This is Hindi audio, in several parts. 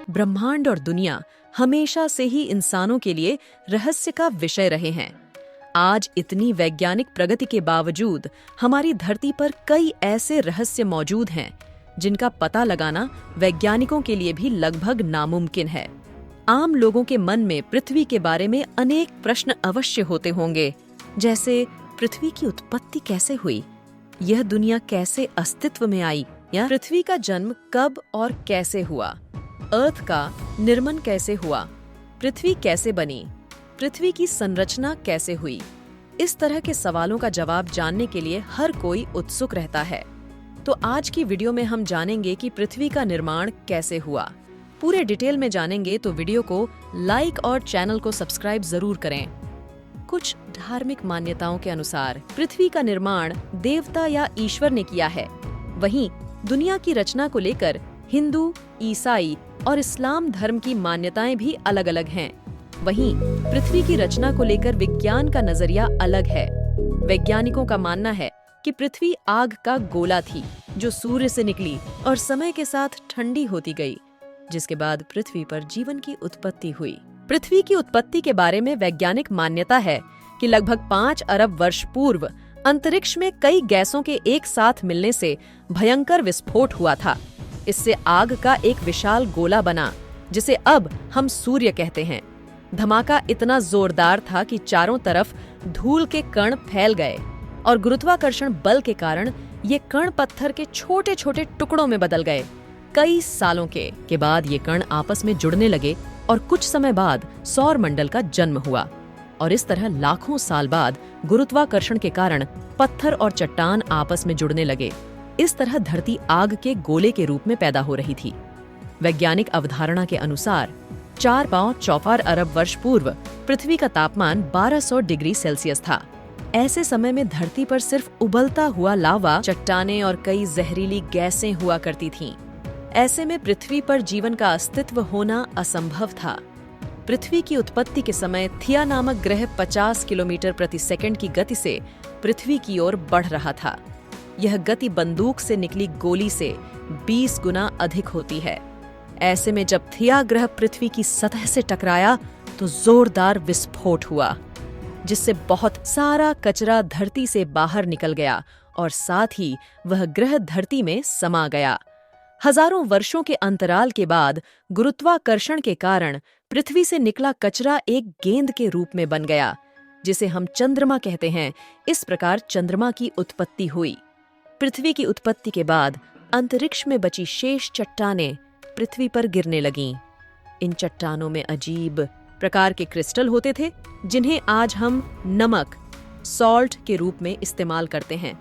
ब्रह्मांड और दुनिया हमेशा से ही इंसानों के लिए रहस्य का विषय रहे हैं। आज इतनी वैज्ञानिक प्रगति के बावजूद हमारी धरती पर कई ऐसे रहस्य मौजूद हैं जिनका पता लगाना वैज्ञानिकों के लिए भी लगभग नामुमकिन है। आम लोगों के मन में पृथ्वी के बारे में अनेक प्रश्न अवश्य होते होंगे, जैसे पृथ्वी की उत्पत्ति कैसे हुई, यह दुनिया कैसे अस्तित्व में आई, या पृथ्वी का जन्म कब और कैसे हुआ, अर्थ का निर्माण कैसे हुआ, पृथ्वी कैसे बनी, पृथ्वी की संरचना कैसे हुई। इस तरह के सवालों का जवाब जानने के लिए हर कोई उत्सुक रहता है। तो आज की वीडियो में हम जानेंगे कि पृथ्वी का निर्माण कैसे हुआ। पूरे डिटेल में जानेंगे तो वीडियो को लाइक और चैनल को सब्सक्राइब जरूर करें। कुछ धार्मिक मान्यताओं के अनुसार पृथ्वी का निर्माण देवता या ईश्वर ने किया है। वहीं दुनिया की रचना को लेकर हिंदू, ईसाई और इस्लाम धर्म की मान्यताएं भी अलग अलग हैं। वहीं पृथ्वी की रचना को लेकर विज्ञान का नजरिया अलग है। वैज्ञानिकों का मानना है कि पृथ्वी आग का गोला थी जो सूर्य से निकली और समय के साथ ठंडी होती गई, जिसके बाद पृथ्वी पर जीवन की उत्पत्ति हुई। पृथ्वी की उत्पत्ति के बारे में वैज्ञानिक मान्यता है कि लगभग 5 अरब वर्ष पूर्व अंतरिक्ष में कई गैसों के एक साथ मिलने से भयंकर विस्फोट हुआ था। इससे आग का एक विशाल गोला बना, जिसे अब हम सूर्य कहते हैं। धमाका इतना जोरदार था कि चारों तरफ धूल के कण फैल गए और गुरुत्वाकर्षण बल के कारण ये कण पत्थर के छोटे छोटे टुकड़ों में बदल गए। कई सालों के बाद ये कण आपस में जुड़ने लगे और कुछ समय बाद सौर मंडल का जन्म हुआ। और इस तरह लाखों साल बाद गुरुत्वाकर्षण के कारण पत्थर और चट्टान आपस में जुड़ने लगे। इस तरह धरती आग के गोले के रूप में पैदा हो रही थी। वैज्ञानिक अवधारणा के अनुसार 4.54 अरब वर्ष पूर्व पृथ्वी का तापमान 1200 डिग्री सेल्सियस था। ऐसे समय में धरती पर सिर्फ उबलता हुआ लावा, चट्टानें और कई जहरीली गैसें हुआ करती थीं। ऐसे में पृथ्वी पर जीवन का अस्तित्व होना असंभव था। पृथ्वी की उत्पत्ति के समय थिया नामक ग्रह 50 किलोमीटर प्रति सेकंड की गति से पृथ्वी की ओर बढ़ रहा था। यह गति बंदूक से निकली गोली से 20 गुना अधिक होती है। ऐसे में जब थिया ग्रह पृथ्वी की सतह से टकराया तो जोरदार विस्फोट हुआ, जिससे बहुत सारा कचरा धरती से बाहर निकल गया और साथ ही वह ग्रह धरती में समा गया। हजारों वर्षों के अंतराल के बाद गुरुत्वाकर्षण के कारण पृथ्वी से निकला कचरा एक गेंद के रूप में बन गया, जिसे हम चंद्रमा कहते हैं। इस प्रकार चंद्रमा की उत्पत्ति हुई। पृथ्वी की उत्पत्ति के बाद अंतरिक्ष में बची शेष चट्टानें पृथ्वी पर गिरने लगीं। इन चट्टानों में अजीब प्रकार के क्रिस्टल होते थे, जिन्हें आज हम नमक, सॉल्ट के रूप में इस्तेमाल करते हैं।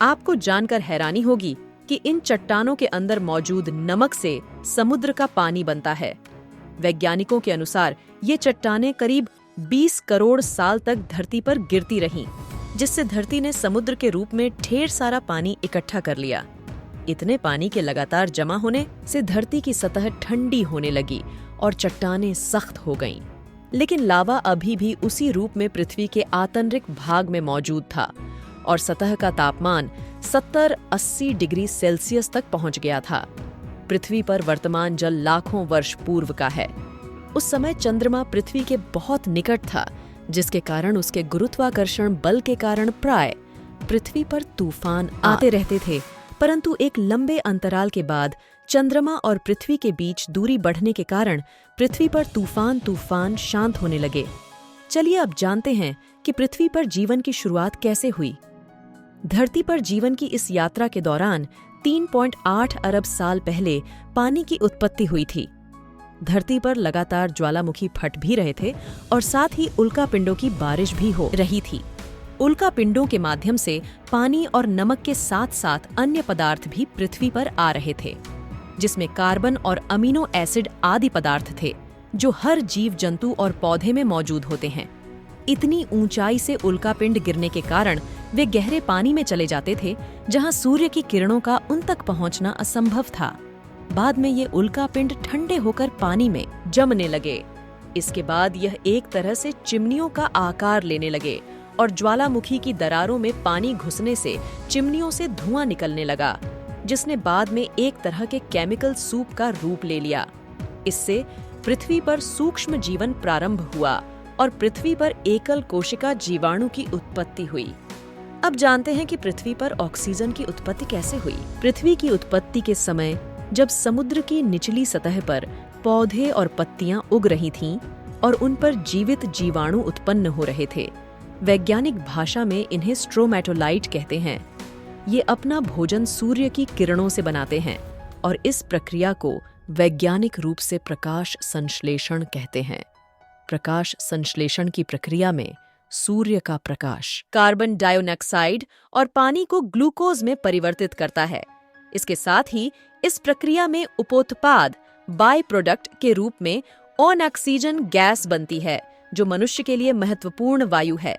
आपको जानकर हैरानी होगी कि इन चट्टानों के अंदर मौजूद नमक से समुद्र का पानी बनता है। वैज्ञानिकों के अनुसार ये चट्टानें करीब 20 करोड़ साल तक धरती पर गिरती रहीं, जिससे धरती ने समुद्र के रूप में ढेर सारा पानी इकट्ठा कर लिया। इतने पानी के लगातार जमा होने से धरती की सतह ठंडी होने लगी और चट्टानें सख्त हो गईं। लेकिन लावा अभी भी उसी रूप में पृथ्वी के आंतरिक भाग में मौजूद था और सतह का तापमान 70-80 डिग्री सेल्सियस तक पहुंच गया था। पृथ्वी पर वर्तमान जल लाखों वर्ष पूर्व का है। उस समय चंद्रमा पृथ्वी के बहुत निकट था, जिसके कारण उसके गुरुत्वाकर्षण बल के कारण प्राय पृथ्वी पर तूफान आते रहते थे। परंतु एक लंबे अंतराल के बाद चंद्रमा और पृथ्वी के बीच दूरी बढ़ने के कारण पृथ्वी पर तूफान शांत होने लगे। चलिए अब जानते हैं कि पृथ्वी पर जीवन की शुरुआत कैसे हुई। धरती पर जीवन की इस यात्रा के दौरान 3.8 अरब साल पहले पानी की उत्पत्ति हुई थी। धरती पर लगातार ज्वालामुखी फट भी रहे थे और साथ ही उल्कापिंडों की बारिश भी हो रही थी। उल्कापिंडों के माध्यम से पानी और नमक के साथ साथ अन्य पदार्थ भी पृथ्वी पर आ रहे थे, जिसमें कार्बन और अमीनो एसिड आदि पदार्थ थे जो हर जीव जंतु और पौधे में मौजूद होते हैं। इतनी ऊंचाई से उल्कापिंड गिरने के कारण वे गहरे पानी में चले जाते थे, जहां सूर्य की किरणों का उन तक पहुंचना असंभव था। बाद में ये उल्कापिंड ठंडे होकर पानी में जमने लगे। इसके बाद यह एक तरह से चिमनियों का आकार लेने लगे और ज्वालामुखी की दरारों में पानी घुसने से चिमनियों से धुआं निकलने लगा, जिसने बाद में एक तरह के केमिकल सूप का रूप ले लिया। इससे पृथ्वी पर सूक्ष्म जीवन प्रारंभ हुआ और पृथ्वी पर एकल कोशिका जीवाणु की उत्पत्ति हुई। अब जानते हैं कि पृथ्वी पर ऑक्सीजन की उत्पत्ति कैसे हुई। पृथ्वी की उत्पत्ति के समय जब समुद्र की निचली सतह पर पौधे और पत्तियां उग रही थीं और उन पर जीवित जीवाणु उत्पन्न हो रहे थे, वैज्ञानिक भाषा में इन्हें स्ट्रोमैटोलाइट कहते हैं। ये अपना भोजन सूर्य की किरणों से बनाते हैं और इस प्रक्रिया को वैज्ञानिक रूप से प्रकाश संश्लेषण कहते हैं। प्रकाश संश्लेषण की प्रक्रिया में सूर्य का प्रकाश कार्बन डाइऑक्साइड और पानी को ग्लूकोज में परिवर्तित करता है। इसके साथ ही इस प्रक्रिया में उपोत्पाद बाय प्रोडक्ट के रूप में ऑक्सीजन गैस बनती है, जो मनुष्य के लिए महत्वपूर्ण वायु है।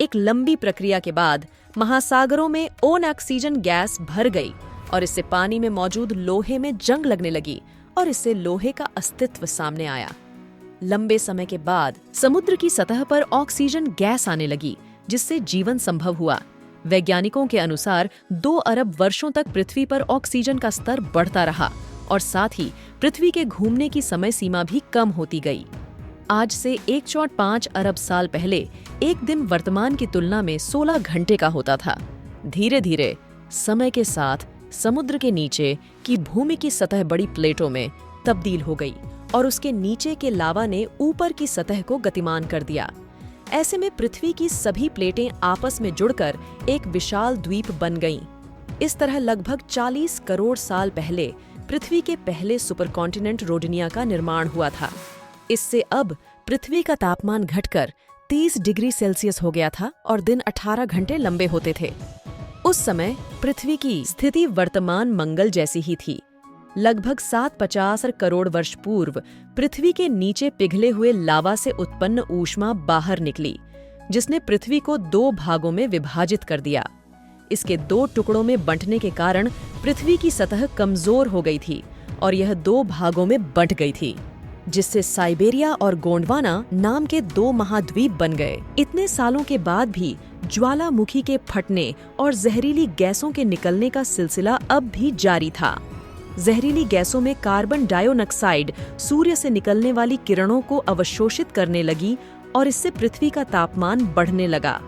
एक लंबी प्रक्रिया के बाद महासागरों में ऑक्सीजन गैस भर गई और इससे पानी में मौजूद लोहे में जंग लगने लगी और इससे लोहे का अस्तित्व सामने आया। लंबे समय के बाद समुद्र की सतह पर ऑक्सीजन गैस आने लगी, जिससे जीवन संभव हुआ। वैज्ञानिकों के अनुसार 2 अरब वर्षों तक पृथ्वी पर ऑक्सीजन का स्तर बढ़ता रहा और साथ ही पृथ्वी के घूमने की समय सीमा भी कम होती गई। आज से 1.5 अरब साल पहले एक दिन वर्तमान की तुलना में 16 घंटे का होता था। धीरे धीरे समय के साथ समुद्र के नीचे की भूमि की सतह बड़ी प्लेटों में तब्दील हो गई और उसके नीचे के लावा ने ऊपर की सतह को गतिमान कर दिया। ऐसे में पृथ्वी की सभी प्लेटें आपस में जुड़कर एक विशाल द्वीप बन गईं। इस तरह लगभग 40 करोड़ साल पहले पृथ्वी के पहले सुपरकॉन्टिनेंट रोडनिया का निर्माण हुआ था। इससे अब पृथ्वी का तापमान घटकर 30 डिग्री सेल्सियस हो गया था और दिन 18 घंटे लंबे होते थे। उस समय पृथ्वी की स्थिति वर्तमान मंगल जैसी ही थी। लगभग 750 करोड़ वर्ष पूर्व पृथ्वी के नीचे पिघले हुए लावा से उत्पन्न ऊष्मा बाहर निकली, जिसने पृथ्वी को 2 भागों में विभाजित कर दिया। इसके 2 टुकड़ों में बंटने के कारण पृथ्वी की सतह कमजोर हो गई थी और यह 2 भागों में बंट गई थी, जिससे साइबेरिया और गोंडवाना नाम के 2 महाद्वीप बन गए। इतने सालों के बाद भी ज्वालामुखी के फटने और जहरीली गैसों के निकलने का सिलसिला अब भी जारी था। जहरीली गैसों में कार्बन डाइऑक्साइड सूर्य से निकलने वाली किरणों को अवशोषित करने लगी और इससे पृथ्वी का तापमान बढ़ने लगा।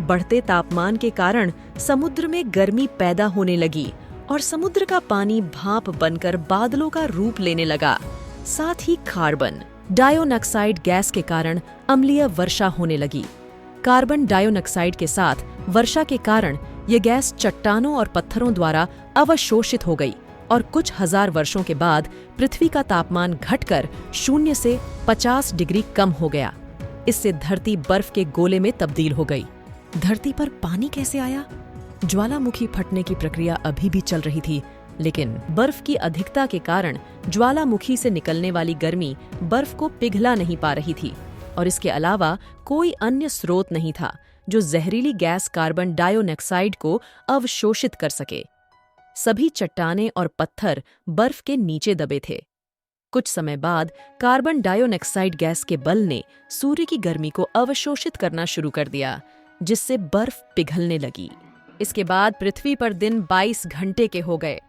बढ़ते तापमान के कारण समुद्र में गर्मी पैदा होने लगी और समुद्र का पानी भाप बनकर बादलों का रूप लेने लगा। साथ ही कार्बन डाइऑक्साइड गैस के कारण अम्लीय वर्षा होने लगी। कार्बन डाइऑक्साइड के साथ वर्षा के कारण यह गैस चट्टानों और पत्थरों द्वारा अवशोषित हो गई और कुछ हजार वर्षों के बाद पृथ्वी का तापमान घटकर 0 से 50 डिग्री कम हो गया। इससे धरती बर्फ के गोले में तब्दील हो गई। धरती पर पानी कैसे आया? ज्वालामुखी फटने की प्रक्रिया अभी भी चल रही थी, लेकिन बर्फ की अधिकता के कारण ज्वालामुखी से निकलने वाली गर्मी बर्फ को पिघला नहीं पा रही थी और इसके अलावा कोई अन्य स्रोत नहीं था जो जहरीली गैस कार्बन डाइऑक्साइड को अवशोषित कर सके। सभी चट्टानें और पत्थर बर्फ के नीचे दबे थे। कुछ समय बाद कार्बन डाइऑक्साइड गैस के बल ने सूर्य की गर्मी को अवशोषित करना शुरू कर दिया, जिससे बर्फ पिघलने लगी। इसके बाद पृथ्वी पर दिन 22 घंटे के हो गए।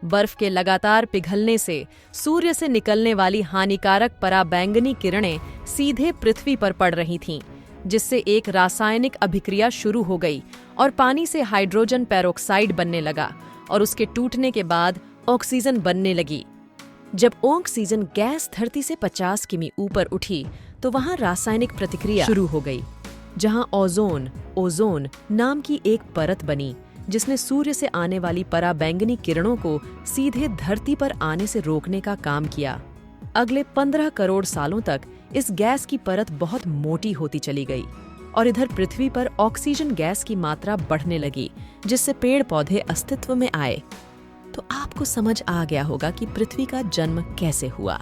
बर्फ के लगातार पिघलने से सूर्य से निकलने वाली हानिकारक पराबैंगनी किरणें सीधे पृथ्वी पर पड़ रही थीं, जिससे एक रासायनिक अभिक्रिया शुरू हो गई और पानी से हाइड्रोजन पेरोक्साइड बनने लगा और उसके टूटने के बाद ऑक्सीजन बनने लगी। जब ऑक्सीजन गैस धरती से 50 किमी ऊपर उठी तो वहां रासायनिक प्रतिक्रिया शुरू हो गई, जहां ओजोन नाम की एक परत बनी, जिसने सूर्य से आने वाली पराबैंगनी किरणों को सीधे धरती पर आने से रोकने का काम किया। अगले 15 करोड़ सालों तक इस गैस की परत बहुत मोटी होती चली गई और इधर पृथ्वी पर ऑक्सीजन गैस की मात्रा बढ़ने लगी, जिससे पेड़ पौधे अस्तित्व में आए। तो आपको समझ आ गया होगा कि पृथ्वी का जन्म कैसे हुआ।